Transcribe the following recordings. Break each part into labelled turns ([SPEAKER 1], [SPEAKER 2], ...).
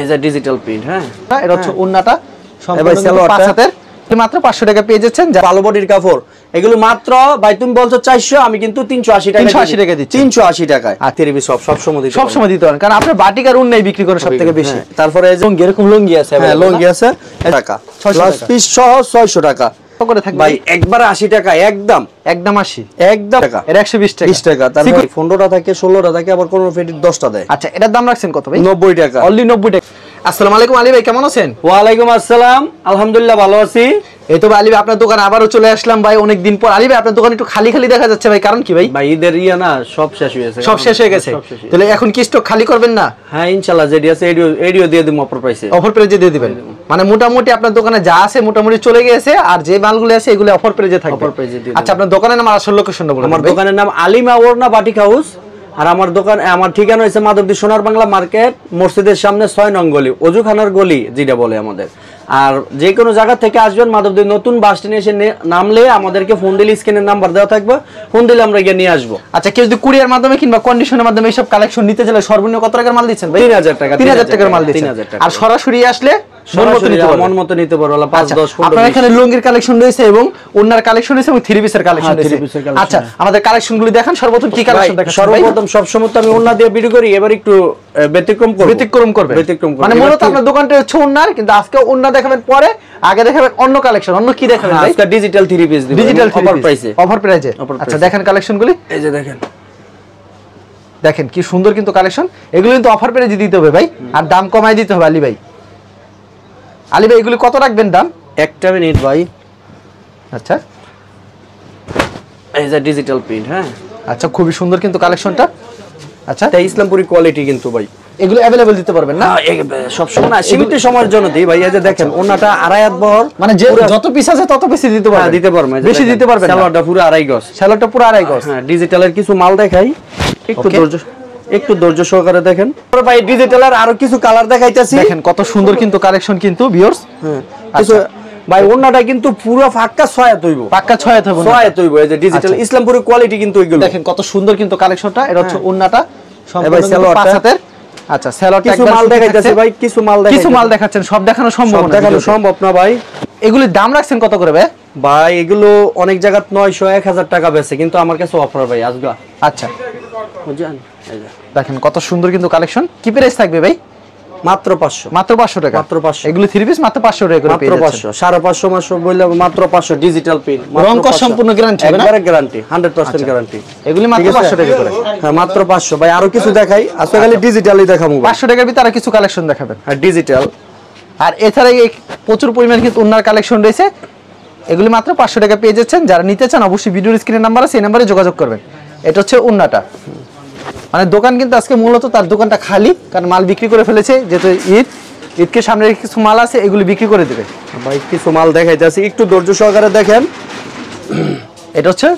[SPEAKER 1] এই যে digital print. হ্যাঁ,
[SPEAKER 2] এটা হচ্ছে ওন্নাটা সম্পূর্ণ পাঁচ হাতের, মাত্র 500 টাকা পেয়ে যাচ্ছেন।
[SPEAKER 1] ভালো বডির কাপড়, এগুলো মাত্র ভাই তুমি বলছো 400, আমি কিন্তু 380 টাকা
[SPEAKER 2] 380 টাকা দিচ্ছি।
[SPEAKER 1] 380 টাকায়। আর তেরি সব সময় দিতে
[SPEAKER 2] পারেন, কারণ আপনার বাটিক আর উন্নাই বিক্রি করে সবথেকে বেশি।
[SPEAKER 1] তারপরে এই যে
[SPEAKER 2] এরকম লুঙ্গি আছে,
[SPEAKER 1] হ্যাঁ লুঙ্গি আছে টাকা প্লাস পিস সহ 600 টাকা
[SPEAKER 2] করে থাকবে
[SPEAKER 1] ভাই, একবার 80 টাকা একদম
[SPEAKER 2] 80
[SPEAKER 1] একদম টাকা।
[SPEAKER 2] এর 120 টাকা
[SPEAKER 1] 20 টাকা। তারপর 15টা থাকে 16টা থাকে, আবার কোন ফেটির 10টা দেয়।
[SPEAKER 2] আচ্ছা, এটার দাম রাখছেন কত ভাই?
[SPEAKER 1] 90 টাকা,
[SPEAKER 2] অনলি 90 টাকা। আসসালামু আলাইকুম আলী ভাই, কেমন আছেন?
[SPEAKER 1] ওয়ালাইকুম আসসালাম, আলহামদুলিল্লাহ ভালো আছি।
[SPEAKER 2] এই তো ভাই আলী ভাই, আপনার দোকানে আবারও চলে আসলাম ভাই অনেকদিন পর। আলী ভাই, আপনার দোকান একটু খালি খালি দেখা যাচ্ছে ভাই, কারণ কি ভাই?
[SPEAKER 1] ভাই ঈদের না সব শেষ হয়েছে,
[SPEAKER 2] সব শেষ হয়ে গেছে। তাহলে এখন কি স্টক খালি করবেন না?
[SPEAKER 1] হ্যাঁ ইনশাআল্লাহ, যেটি আছে এডিও দিয়ে দিমু অফার প্রাইসে।
[SPEAKER 2] অফার প্রাইসে দিয়ে দিবেন, মানে মোটামুটি আপনার দোকানে যা আছে মোটামুটি চলে গেছে, আর যে মালগুলো আছে এগুলো অফার প্রাইসে থাকবে।
[SPEAKER 1] অফার প্রাইসে দিয়ে।
[SPEAKER 2] আচ্ছা, আপনার দোকানের নাম আর আসল লোকেশনটা বলুন।
[SPEAKER 1] আমার দোকানের নাম আলিমা ওরনা বাটিক হাউস, আর আমার ঠিকানা হচ্ছে মাধবদী সোনার বাংলা মার্কেট, মসজিদের সামনে 6 নং গলি, অজুখানার গলি যেটা বলে আমাদের। আর যে কোনো জায়গা থেকে আসবেন, মাধবদী নতুন বাস স্ট্যান্ডে এসে নামলে আমাদেরকে ফোন দিলে স্ক্রিনের নাম্বার দেওয়া থাকবে, ফোন দিলে আমরা গিয়ে নিয়ে আসবো।
[SPEAKER 2] আচ্ছা, কেউ যদি কুরিয়ার মাধ্যমে কিংবা কন্ডিশনের মাধ্যমে এইসব কালেকশন নিতে চাইলে সর্বনিম্ন কত টাকার মাল দিচ্ছেন ভাই?
[SPEAKER 1] 3000 টাকা।
[SPEAKER 2] 3000 টাকার মাল দিচ্ছেন। আর সরাসরি আসলে মন মতো নিতে পারবো। 5 10 15 আপনার এখানে লুঙ্গির কালেকশন রয়েছে এবং ওন্নার কালেকশন রয়েছে এবং থ্রি পিসের কালেকশন রয়েছে। আচ্ছা, আমাদের কালেকশনগুলো দেখান। সর্বপ্রথম কি কালেকশন দেখান?
[SPEAKER 1] সর্বপ্রথম সবসময় তো আমি ওন্না দিয়ে ভিডিও করি, এবার একটু ব্যতিক্রম করবে।
[SPEAKER 2] মানে মূলত আপনার দোকানটা হচ্ছে ওন্নার, কিন্তু আজকে ওন্না দেখাবেন, পরে আগে দেখাবেন অন্য কালেকশন। অন্য কি দেখাবেন ভাই?
[SPEAKER 1] আজকে ডিজিটাল থ্রি পিস দিব,
[SPEAKER 2] ডিজিটাল
[SPEAKER 1] অফার প্রাইসে।
[SPEAKER 2] অফার প্রাইসে। আচ্ছা, দেখেন কালেকশনগুলি।
[SPEAKER 1] এই যে
[SPEAKER 2] দেখেন কি সুন্দর কিন্তু কালেকশন। এগুলো কিন্তু অফার প্রাইসে দিতে হবে ভাই, আর দাম কমাই দিতে হবে। আলী ভাই, এগুলি কত রাখবেন দাম?
[SPEAKER 1] একটা মিনিট ভাই।
[SPEAKER 2] আচ্ছা,
[SPEAKER 1] এই যে ডিজিটাল প্রিন্ট। হ্যাঁ,
[SPEAKER 2] আচ্ছা, খুবই সুন্দর কিন্তু কালেকশনটা। আচ্ছা,
[SPEAKER 1] এটা ইসলামপুরি কোয়ালিটি কিন্তু ভাই।
[SPEAKER 2] এগুলো अवेलेबल দিতে পারবেন না?
[SPEAKER 1] সব সময় না, সীমিত সময়ের জন্য দিই ভাই। এই যে দেখেন ওন্নাটা আড়াই হাত বহর,
[SPEAKER 2] মানে যে যত পিস আছে তত বেশি দিতে পারবেন।
[SPEAKER 1] দিতে পারবেন,
[SPEAKER 2] বেশি দিতে পারবেন।
[SPEAKER 1] সালোয়ারটা পুরো আড়াই গজ,
[SPEAKER 2] সালোয়ারটা পুরো আড়াই গজ।
[SPEAKER 1] হ্যাঁ, ডিজিটালের কিছু মাল দেখাই, একটু ধৈর্য সহকারে দেখেন ভাই। ডিজিটালের আরো কিছু কালার দেখাইতেছি,
[SPEAKER 2] দেখেন কত সুন্দর কিন্তু কালেকশন কিন্তু ভিউয়ার্স।
[SPEAKER 1] হ্যাঁ, কিছু ভাই ওন্নাটা কিন্তু পুরো ফাক্কা 6 হাত হইবো,
[SPEAKER 2] পাক্কা 6 হাত হইবো,
[SPEAKER 1] 6 হাত হইবো। এই যে ডিজিটাল ইসলামপুরি কোয়ালিটি কিন্তু এগুলো
[SPEAKER 2] দেখেন কত সুন্দর কিন্তু কালেকশনটা। এটা হচ্ছে ওন্নাটা সম্পূর্ণ 5 হাতের। আচ্ছা, সালোয়ারটা
[SPEAKER 1] কিছু মাল দেখাইতেছি ভাই, কিছু মাল
[SPEAKER 2] দেখাচ্ছেন। সব দেখানো সম্ভব
[SPEAKER 1] না ভাই।
[SPEAKER 2] এগুলির দাম রাখছেন কত করে ভাই?
[SPEAKER 1] ভাই এগুলো অনেক জায়গা 900 1000 টাকা বেচে, কিন্তু আমার কাছে অফার ভাই আজকে।
[SPEAKER 2] আচ্ছা,
[SPEAKER 1] বুঝছেন? এই যে
[SPEAKER 2] দেখেন কত সুন্দর কিন্তু কালেকশন। কি প্রাইস থাকবে ভাই?
[SPEAKER 1] মাত্র 500।
[SPEAKER 2] মাত্র 500 টাকা।
[SPEAKER 1] মাত্র 500।
[SPEAKER 2] এগুলো থ্রি পিস মাত্র 500 টাকা করে পেয়ে যাচ্ছেন।
[SPEAKER 1] মাত্র 500, 550 মাসো বললে মাত্র 500 ডিজিটাল প্রিন্ট।
[SPEAKER 2] রং কস সম্পূর্ণ গ্যারান্টি হবে না?
[SPEAKER 1] একবারে গ্যারান্টি, 100% গ্যারান্টি।
[SPEAKER 2] এগুলি মাত্র 500 টাকা করে।
[SPEAKER 1] হ্যাঁ, মাত্র 500 ভাই। আরো কিছু দেখাই, আজকে খালি ডিজিটালই দেখাবো।
[SPEAKER 2] 500 টাকার ভিতরে কিছু কালেকশন দেখাবেন।
[SPEAKER 1] আর ডিজিটাল,
[SPEAKER 2] আর এছাড়া প্রচুর পরিমাণ কিন্তু ওন্নার কালেকশন রয়েছে। এগুলি মাত্র 500 টাকা পেয়ে যাচ্ছেন। যারা নিতে চান অবশ্যই ভিডিওর স্ক্রিনের নাম্বার আছে, এই নম্বরে যোগাযোগ করবেন। এটা হচ্ছে ওন্নাটা। মানে দোকান কিন্তু আজকে মূলত তার দোকানটা খালি, কারণ মাল বিক্রি করে ফেলেছে। যেহেতু ঈদকে সামনে কিছু মাল আছে, এগুলি বিক্রি করে দেবে
[SPEAKER 1] ভাই। কিছু মাল দেখাইতেছি, একটু ধৈর্য সহকারে দেখেন।
[SPEAKER 2] এটা হচ্ছে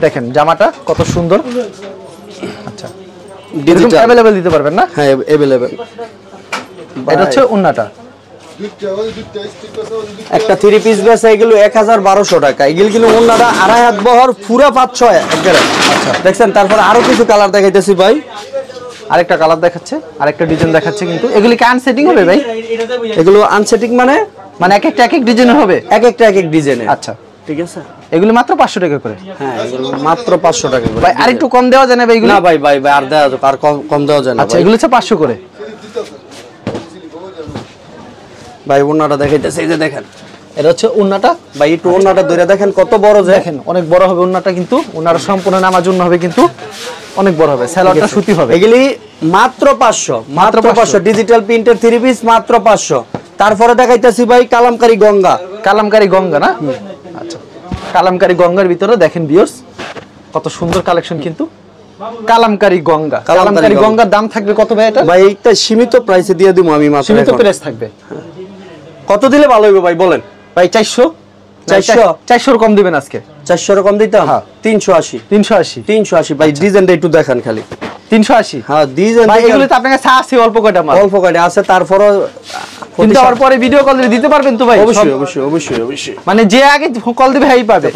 [SPEAKER 2] দেখেন জামাটা কত সুন্দর। আচ্ছা,
[SPEAKER 1] ডিজিটাল
[SPEAKER 2] अवेलेबल দিতে পারবেন না?
[SPEAKER 1] হ্যাঁ, अवेलेबल।
[SPEAKER 2] এটা হচ্ছে ওন্নাটা।
[SPEAKER 1] একটা থ্রি পিস বেচে এগুলো 101200 টাকা। এগুলো কিন্তু ওন্নাটা আড়াই হাত বহর, পুরো 5-6 একবারে। আচ্ছা, দেখছেন? তারপর আরো কিছু কালার দেখাইতেছি ভাই।
[SPEAKER 2] আরেকটা কালার দেখাচ্ছে, আরেকটা ডিজাইন দেখাচ্ছে। কিন্তু এগুলি কি আনসেটিং হবে ভাই?
[SPEAKER 1] এগুলো আনসেটিং মানে
[SPEAKER 2] এক এক ডিজাইনের হবে, এক
[SPEAKER 1] এক ডিজাইনের।
[SPEAKER 2] আচ্ছা,
[SPEAKER 1] ঠিক আছে।
[SPEAKER 2] এগুলি মাত্র 500 টাকা করে।
[SPEAKER 1] হ্যাঁ, এগুলো মাত্র 500 টাকা করে।
[SPEAKER 2] ভাই আরেকটু কম দেওয়া যায় না ভাই?
[SPEAKER 1] না ভাই, আর দেওয়া যাবে, আর কম দেওয়া যায় না।
[SPEAKER 2] আচ্ছা, এগুলো হচ্ছে 500 করে
[SPEAKER 1] ভাই। ওন্নাটা দেখাইতেছে, এই যে দেখেন।
[SPEAKER 2] এটা হচ্ছে ওন্নাটা
[SPEAKER 1] ভাই। একটু ওন্নাটা ধরে দেখেন কত বড়।
[SPEAKER 2] দেখেন অনেক বড় হবে ওন্নাটা, কিন্তু ওন্নাটা সম্পূর্ণ নামার জন্য হবে, কিন্তু অনেক বড় হবে। সালোয়ারটা সুতি হবে।
[SPEAKER 1] এগুলি মাত্র 500, মাত্র 500 ডিজিটাল প্রিন্টের থ্রি পিস, মাত্র 500। তারপরে দেখাইতেছি ভাই কালামকারী গঙ্গা।
[SPEAKER 2] কালামকারী গঙ্গা না? আচ্ছা, কালামকারী গঙ্গার ভিতরে দেখেন ভিউয়ার্স কত সুন্দর কালেকশন কিন্তু। কালামকারী গঙ্গা, কালামকারী গঙ্গার দাম থাকবে কত ভাই? এটা
[SPEAKER 1] ভাই এইটা সীমিত প্রাইসে দিয়ে দিব আমি মাত্র।
[SPEAKER 2] সীমিত প্রাইস থাকবে।
[SPEAKER 1] কত দিলে ভালো হবে ভাই বলেন?
[SPEAKER 2] ভাই 400 কম দিবেন আজকে?
[SPEAKER 1] 400 কম দিতাম। 380 ভাই। ডিজাইনটা একটু দেখান খালি।
[SPEAKER 2] 380?
[SPEAKER 1] হ্যাঁ, ডিজাইন
[SPEAKER 2] ভাই এগুলো তো আপনার কাছে আছে অল্প কয়টা মাল?
[SPEAKER 1] অল্প কয়টা আছে, তারপরও
[SPEAKER 2] কিন্তু আর পরে ভিডিও কল দিতে পারবেন তো ভাই?
[SPEAKER 1] অবশ্যই।
[SPEAKER 2] মানে যে আগে কল দিবে এই পাবে,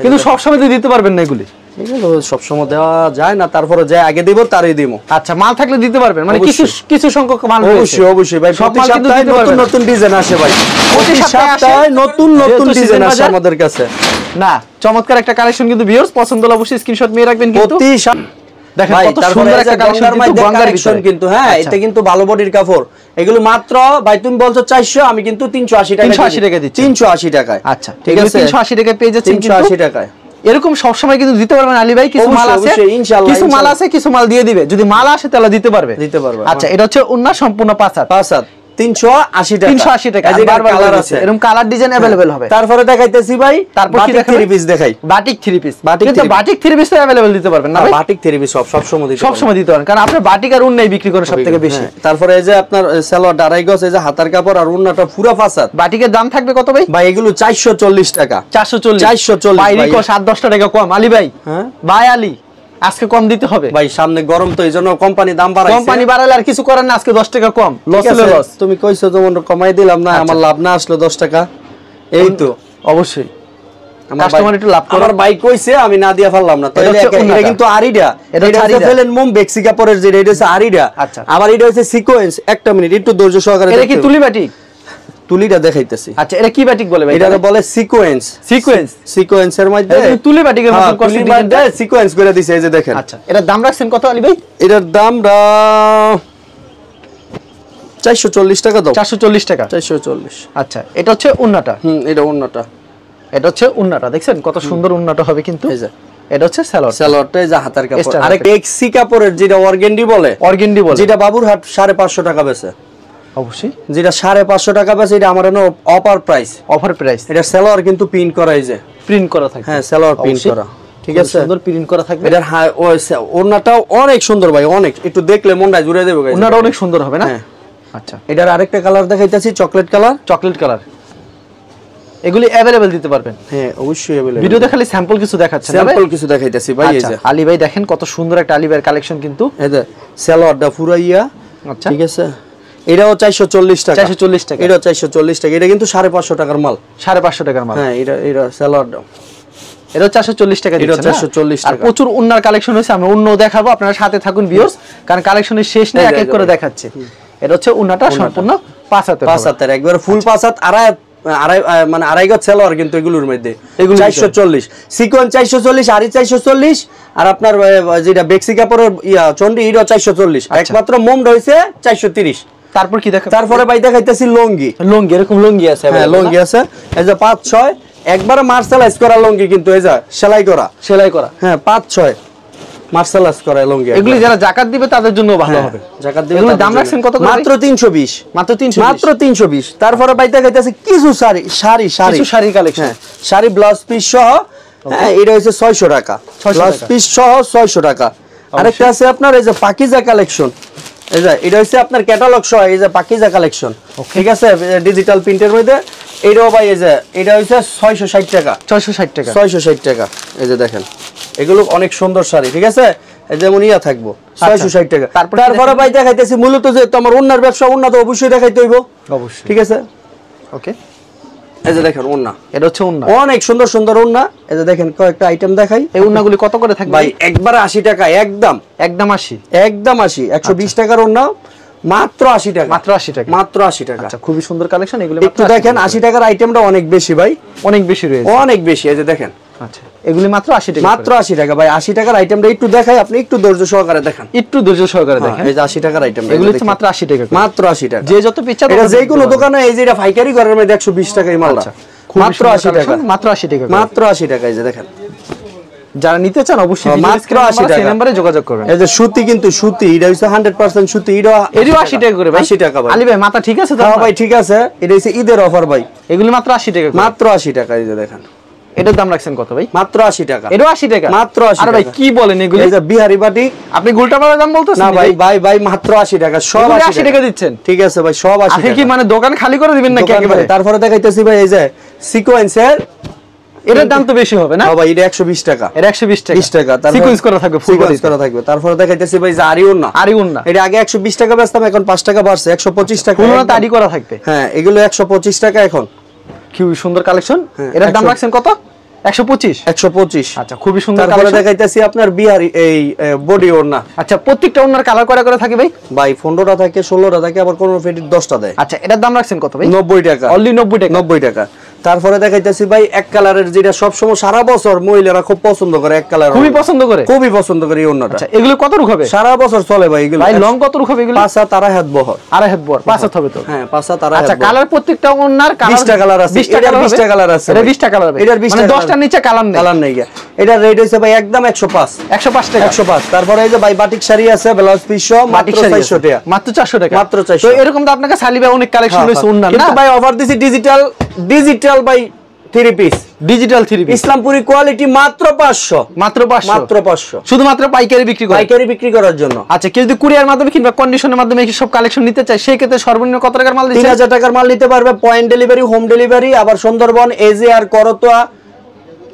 [SPEAKER 2] কিন্তু সব সময় তো দিতে পারবেন না এগুলি।
[SPEAKER 1] এগুলো সবসময় দেওয়া যায় না, তারপরে যে আগে দিব তারই দিব।
[SPEAKER 2] আচ্ছা, মাল থাকলে দিতে পারবেন, মানে কিছু কিছু সংখ্যক মাল
[SPEAKER 1] অবশ্যই অবশ্যই ভাই, সব মাল কিন্তু নতুন নতুন ডিজাইন আসে ভাই, প্রতি সপ্তাহে নতুন নতুন ডিজাইন আসে আমাদের কাছে।
[SPEAKER 2] না, চমৎকার একটা কালেকশন কিন্তু ভিউয়ার্স, পছন্দ হলে অবশ্যই স্ক্রিনশট নিয়ে রাখবেন। কিন্তু
[SPEAKER 1] প্রতি
[SPEAKER 2] দেখেন কত সুন্দর একটা কালেকশন কিন্তু।
[SPEAKER 1] হ্যাঁ, এটা কিন্তু ভালো বডির কাপড়। এগুলো মাত্র ভাই তুমি বলছো 400, আমি কিন্তু 380 টাকা
[SPEAKER 2] 380 টাকা দিচ্ছি।
[SPEAKER 1] 380 টাকায়।
[SPEAKER 2] আচ্ছা ঠিক আছে, 380 টাকায় পেয়ে যাচ্ছেন
[SPEAKER 1] 380 টাকায়।
[SPEAKER 2] এরকম সব সময় কিন্তু দিতে পারবেন আলী ভাই, কিছু মাল আছে
[SPEAKER 1] ইনশাআল্লাহ,
[SPEAKER 2] কিছু মাল আছে, কিছু মাল দিয়ে দিবে, যদি মাল আসে তাহলে দিতে পারবে। আচ্ছা, এটা হচ্ছে ওন্না সম্পূর্ণ 5 হাত 380 টাকা। 380 টাকা। বারবার কালার আছে, এরকম কালার ডিজাইন अवेलेबल হবে।
[SPEAKER 1] তারপরে দেখাইতেছি ভাই,
[SPEAKER 2] তারপর কি দেখাবো? 3 পিস দেখাই, বাটিক 3 পিস। কিন্তু বাটিক 3 পিস তো अवेलेबल দিতে পারবেন না ভাই?
[SPEAKER 1] বাটিক 3 পিস সব সময় দিতে পারবেন,
[SPEAKER 2] সব সময় দিতে পারবেন, কারণ আপনি বাটিক আর উন্নাই বিক্রি করেন সবথেকে বেশি।
[SPEAKER 1] তারপরে এই যে আপনার সালোয়ার ডারাই গজ, এই যে হাতার কাপড় আর উন্নাটা পুরো 5 হাত।
[SPEAKER 2] বাটিকের দাম থাকবে কত ভাই?
[SPEAKER 1] ভাই এগুলো 440 টাকা।
[SPEAKER 2] 440 ভাই, রিকো 7-10 টাকা কম আলী ভাই। হ্যাঁ ভাই আলী, আজকে কম দিতে হবে ভাই,
[SPEAKER 1] সামনে গরম তো এইজন্য কোম্পানি দাম বাড়াইছে।
[SPEAKER 2] কোম্পানি বাড়ালে আর কিছু করেন না, আজকে 10 টাকা কম। লস হলো লস,
[SPEAKER 1] তুমি কইছো যেমন কমাই দিলাম না, আমার লাভ না আসলো 10 টাকা। এই তো
[SPEAKER 2] অবশ্যই কাস্টমার একটু লাভ করে।
[SPEAKER 1] আমার ভাই কইছে, আমি না দিয়া পারলাম না। তাহলে এটা কিন্তু আরিডা, এটা হচ্ছে ফেলেন মুম বেক্সি কাপড়ের যে এটা হচ্ছে আরিডা।
[SPEAKER 2] আচ্ছা,
[SPEAKER 1] আবার এটা হচ্ছে সিকোয়েন্স। একটা মিনিট একটু ধৈর্য সহকারে।
[SPEAKER 2] এটা কি তুলি বাটিক?
[SPEAKER 1] তুলিটা দেখাইতেছি।
[SPEAKER 2] আচ্ছা, এটা কি বাটিক বলে ভাই?
[SPEAKER 1] এটা বলে সিকোয়েন্স।
[SPEAKER 2] সিকোয়েন্সের মধ্যে তুলি বাটিকের মতন করছে, ডিজাইনটা
[SPEAKER 1] সিকোয়েন্স করে দিছে, এই যে দেখেন।
[SPEAKER 2] আচ্ছা, এটার দাম রাখছেন কত আলী ভাই?
[SPEAKER 1] এটার দাম 440 টাকা দাও।
[SPEAKER 2] 440 টাকা।
[SPEAKER 1] 440।
[SPEAKER 2] আচ্ছা, এটা হচ্ছে উন্নাটা।
[SPEAKER 1] এটা উন্নাটা।
[SPEAKER 2] এটা হচ্ছে উন্নাটা, দেখছেন কত সুন্দর উন্নাটা হবে কিন্তু। এই যে এটা হচ্ছে সালোয়ার,
[SPEAKER 1] সালোয়ারটা এই যে হাতার কাপড়। আর বেক্সি কাপড়ের যেটা অর্গেন্ডি বলে, যেটা বাবুরহাট 550 টাকা বেচে।
[SPEAKER 2] অবশ্যই
[SPEAKER 1] যেটা 550 টাকা বেচে, এটা আমার এনে অফার প্রাইস। এটা সালোয়ার কিন্তু প্রিন্ট করা, এই যে
[SPEAKER 2] প্রিন্ট করা থাকে।
[SPEAKER 1] হ্যাঁ, সালোয়ার প্রিন্ট করা, ঠিক আছে,
[SPEAKER 2] সুন্দর প্রিন্ট করা থাকবে।
[SPEAKER 1] এটার ওড়নাটাও অনেক সুন্দর ভাই, অনেক, একটু দেখলে মনটা জুড়ে দেবে।
[SPEAKER 2] ওড়নাটা অনেক সুন্দর হবে না? আচ্ছা,
[SPEAKER 1] এটার আরেকটা কালার দেখাইতেছি, চকলেট কালার।
[SPEAKER 2] এগুলি अवेलेबल দিতে পারবেন?
[SPEAKER 1] হ্যাঁ অবশ্যই अवेलेबल।
[SPEAKER 2] ভিডিও দেখালে স্যাম্পল কিছু দেখাচ্ছেন না?
[SPEAKER 1] স্যাম্পল কিছু দেখাইতেছি ভাই। এই যে
[SPEAKER 2] আলী ভাই দেখেন কত সুন্দর একটা আলী ভাইয়ের কালেকশন কিন্তু।
[SPEAKER 1] এই যে সালোয়ারটা পুরাইয়া। আচ্ছা, ঠিক আছে, এটাও 440 টাকা।
[SPEAKER 2] 440 টাকা।
[SPEAKER 1] এটাও 440 টাকা। এটা কিন্তু 550 টাকার মাল।
[SPEAKER 2] 550 টাকার মাল।
[SPEAKER 1] হ্যাঁ, এটা সালোয়ারটা,
[SPEAKER 2] এটা 440 টাকা দিচ্ছেন।
[SPEAKER 1] এটা 440 টাকা।
[SPEAKER 2] আর প্রচুর উন্নার কালেকশন হয়েছে, আমি উন্নাও দেখাবো, আপনারা সাথে থাকুন ভিউয়ার্স, কারণ কালেকশনের শেষ নেই, এক এক করে দেখাচ্ছে। এটা হচ্ছে উন্নাটা সম্পূর্ণ 5 হাতের,
[SPEAKER 1] একবার ফুল 5 হাত, মানে আড়াই গজ সালোয়ার কিন্তু এগুলোর মধ্যে। 440 সিকোয়েন্স, 440 আরি 440, আর আপনার যেটা বেক্সি কাপড়ের চন্ডি, এটা 440। একমাত্র মোমটা হইছে 430।
[SPEAKER 2] তারপর কি দেখা?
[SPEAKER 1] তারপরে ভাই দেখাইতেছি লুঙ্গি।
[SPEAKER 2] এরকম লুঙ্গি আছে?
[SPEAKER 1] হ্যাঁ, লুঙ্গি আছে, এই যে 5-6 একবারে মার্শালাইজ করা লুঙ্গি কিন্তু, এই যে সেলাই করা। হ্যাঁ, 5-6 মার্শালাইজ করা লুঙ্গি।
[SPEAKER 2] এগুলি যারা জাকাত দিবে তাদের জন্য ভালো হবে।
[SPEAKER 1] জাকাত দিবে।
[SPEAKER 2] এগুলোর দাম রাখছেন কত?
[SPEAKER 1] মাত্র 320। মাত্র 320। তারপরে ভাই দেখাইতেছি কিছু sari collection. Sari blouse piece সহ, এটা হচ্ছে 600 টাকা। ব্লাউজ পিস সহ 600 টাকা। আরেকটা আছে আপনার এই যে পাকিজা কালেকশন, এই যে এটা হচ্ছে আপনার ক্যাটালগ সহ, এই যে পাকিজা কালেকশন, ঠিক আছে, ডিজিটাল প্রিন্টের মধ্যে। এটাও ভাই এই যে এটা হচ্ছে 660 টাকা। 660 টাকা। এই যে দেখেন, এগুলো অনেক সুন্দর শাড়ি, ঠিক আছে, যেমন ইয়া থাকবো 660 টাকা। তারপরে ভাই দেখাইতেছি মূলত যে তোমার ওন্নার ব্যবসা, ওন্না তো অবশ্যই দেখাইতে হইব, অবশ্যই, ঠিক আছে।
[SPEAKER 2] ওকে,
[SPEAKER 1] এই যে দেখেন ওন্না,
[SPEAKER 2] এটা হচ্ছে ওন্না,
[SPEAKER 1] অনেক সুন্দর সুন্দর ওন্না। এই যে দেখেন কয়েকটা আইটেম দেখাই।
[SPEAKER 2] এই ওন্নাগুলি কত করে থাকবে
[SPEAKER 1] ভাই? একবার 80 টাকা, একদম 80। 120 টাকার ওন্না, মাত্র 80 টাকা। মাত্র 80 টাকা।
[SPEAKER 2] আচ্ছা, খুবই সুন্দর কালেকশন এগুলো।
[SPEAKER 1] একটু দেখেন 80 টাকার আইটেমটা অনেক বেশি ভাই,
[SPEAKER 2] অনেক বেশি রয়েছে,
[SPEAKER 1] অনেক বেশি। এই যে দেখেন,
[SPEAKER 2] আচ্ছা, এগুলি মাত্র 80 টাকা।
[SPEAKER 1] মাত্র 80 টাকা ভাই। 80 টাকার আইটেমটা একটু দেখাই, আপনি একটু ধৈর্য সহকারে দেখেন,
[SPEAKER 2] দেখেন।
[SPEAKER 1] এই যে 80 টাকার আইটেম,
[SPEAKER 2] এগুলি তো মাত্র 80 টাকা,
[SPEAKER 1] মাত্র 80 টাকা।
[SPEAKER 2] যে যত পিচ্চা,
[SPEAKER 1] এটা যে কোনো দোকানে, এই যে এটা পাইকারি ঘরের মধ্যে 120 টাকা এই মালটা, মাত্র 80 টাকা।
[SPEAKER 2] মাত্র 80 টাকা।
[SPEAKER 1] মাত্র 80 টাকা। এই যে দেখেন,
[SPEAKER 2] যারা নিতে চান অবশ্যই
[SPEAKER 1] মাত্র 80 টাকা,
[SPEAKER 2] এই নম্বরে যোগাযোগ করবেন।
[SPEAKER 1] এই যে সুতি, কিন্তু সুতি এটা হচ্ছে 100% সুতি, এটাও
[SPEAKER 2] 80 টাকা করে ভাই।
[SPEAKER 1] 80 টাকা ভাই।
[SPEAKER 2] আলী ভাই মাথা ঠিক আছে তো?
[SPEAKER 1] হ্যাঁ ভাই, ঠিক আছে। এটা হচ্ছে ঈদের অফার ভাই,
[SPEAKER 2] এগুলি মাত্র 80 টাকা,
[SPEAKER 1] মাত্র 80 টাকা। এই যে দেখেন,
[SPEAKER 2] এটার দাম রাখছেন কত ভাই?
[SPEAKER 1] মাত্র 80 টাকা।
[SPEAKER 2] এটাও 80 টাকা,
[SPEAKER 1] মাত্র 80 টাকা।
[SPEAKER 2] আরে ভাই কি বলেন এগুলি?
[SPEAKER 1] এই যে বিহারি বাটি,
[SPEAKER 2] আপনি উল্টাপাল্টা দাম বলতেছেন
[SPEAKER 1] না ভাই। ভাই মাত্র 80 টাকা, সব 80 টাকা
[SPEAKER 2] দিচ্ছেন,
[SPEAKER 1] ঠিক আছে ভাই, সব 80 টাকা।
[SPEAKER 2] কি মানে দোকান খালি করে দিবেন নাকি একেবারে?
[SPEAKER 1] তারপরে দেখাইতেছি ভাই, এই যে সিকোয়েন্সের,
[SPEAKER 2] এটার দাম তো বেশি হবে না?
[SPEAKER 1] হ্যাঁ ভাই, এটা 120 টাকা।
[SPEAKER 2] এটা 120 টাকা,
[SPEAKER 1] 20 টাকা।
[SPEAKER 2] সিকোয়েন্স করা থাকবে, ফুল
[SPEAKER 1] করা থাকবে। তারপরে দেখাইতেছি ভাই যে আরি ওন্না। এটা আগে 120 টাকা বেচতাম, এখন 5 টাকা বাড়ছে, 125 টাকা।
[SPEAKER 2] পুরোটা আরি করা থাকবে।
[SPEAKER 1] হ্যাঁ, এগুলো 125 টাকা এখন।
[SPEAKER 2] কি সুন্দর কালেকশন। এটার দাম রাখছেন কত? 125
[SPEAKER 1] 125।
[SPEAKER 2] আচ্ছা খুবই সুন্দর
[SPEAKER 1] তারপরে
[SPEAKER 2] কালেকশন।
[SPEAKER 1] দেখাইতেছি আপনার বিহারি এই বডি ওড়না।
[SPEAKER 2] আচ্ছা প্রত্যেকটা ওনার কালার করে থাকে ভাই?
[SPEAKER 1] ভাই 15টা থাকে, 16টা থাকে, আবার কোন ফেটির 10টা দেয়।
[SPEAKER 2] আচ্ছা এটার দাম রাখছেন কত ভাই?
[SPEAKER 1] 90 টাকা।
[SPEAKER 2] অনলি 90 টাকা।
[SPEAKER 1] 90 টাকা। তারপরে দেখাইতেছি ভাই এক কালারের, যেটা সব সময় সারা বছর মহিলারা খুব পছন্দ করে, এক কালার
[SPEAKER 2] খুবই পছন্দ করে,
[SPEAKER 1] খুবই পছন্দ করে এই ওড়নাটা।
[SPEAKER 2] আচ্ছা এগুলো কত রুখ হবে?
[SPEAKER 1] সারা বছর চলে ভাই এগুলো।
[SPEAKER 2] ভাই লং কত রুখ হবে এগুলো?
[SPEAKER 1] 5 হাত আড়াই হাত বহর।
[SPEAKER 2] আড়াই হাত বহর, 5 হাত হবে তো?
[SPEAKER 1] হ্যাঁ 5 হাত আড়াই হাত।
[SPEAKER 2] আচ্ছা কালার প্রত্যেকটা ওনার কালার
[SPEAKER 1] 20টা কালার আছে।
[SPEAKER 2] 20টা
[SPEAKER 1] এটার
[SPEAKER 2] কালার
[SPEAKER 1] 20টা কালার আছে।
[SPEAKER 2] এটা 20টা কালার হবে।
[SPEAKER 1] এটার 20টা
[SPEAKER 2] মানে 10টার নিচে কালার নেই।
[SPEAKER 1] কালার নেই। এটার রেট হইছে ভাই একদম 105।
[SPEAKER 2] 105 টাকা।
[SPEAKER 1] 105। তারপরে এই যে ভাই বাটিক শাড়ি আছে, ব্লাউজ পিস সহ মাত্র 400 টাকা।
[SPEAKER 2] মাত্র 400 টাকা।
[SPEAKER 1] মাত্র 400।
[SPEAKER 2] তো এরকম তো আপনাকে সালিবা অনেক কালেকশন রয়েছে ওনার না?
[SPEAKER 1] কিন্তু ভাই অফার দিছি ডিজিটাল ভাই 3 পিস,
[SPEAKER 2] ডিজিটাল 3 পিস
[SPEAKER 1] ইসলামপুরি কোয়ালিটি মাত্র 500।
[SPEAKER 2] মাত্র 500।
[SPEAKER 1] মাত্র 500।
[SPEAKER 2] শুধুমাত্র পাইকারি বিক্রি করে?
[SPEAKER 1] পাইকারি বিক্রি করার জন্য।
[SPEAKER 2] আচ্ছা কেউ যদি কুরিয়ার মাধ্যমে কিংবা কন্ডিশনের মাধ্যমে এই সব কালেকশন নিতে চায় সেই ক্ষেত্রে সর্বনিম্ন কত টাকার মাল দিচ্ছেন?
[SPEAKER 1] 3000 টাকার মাল নিতে পারবে, পয়েন্ট ডেলিভারি, হোম ডেলিভারি। আবার সুন্দরবন, এজে আর করতোয়া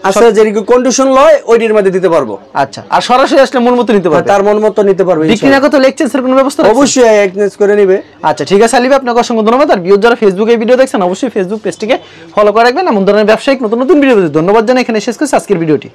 [SPEAKER 1] আছে, যেরকম কন্ডিশন লয় ওইটির মধ্যে দিতে পারবো।
[SPEAKER 2] আচ্ছা আর সরাসরি আসলে মন মতো নিতে পারবে?
[SPEAKER 1] তার মন মতো নিতে পারবে।
[SPEAKER 2] বিক্রি না করতে লেকচেন্সের কোনো ব্যবস্থা আছে?
[SPEAKER 1] অবশ্যই এক্সচেঞ্জ করে নিবে।
[SPEAKER 2] আচ্ছা ঠিক আছে আলিবা, আপনাকে অসংখ্য ধন্যবাদ। আর ভিউয়ার যারা ফেসবুকে এই ভিডিও দেখছেন অবশ্যই ফেসবুক পেজটিকে ফলো করে রাখবেন। এমন ধরনের ব্যবসায়িক নতুন নতুন ভিডিও ধন্যবাদ জানাই এখানে শেষ করছি আজকের ভিডিওটি।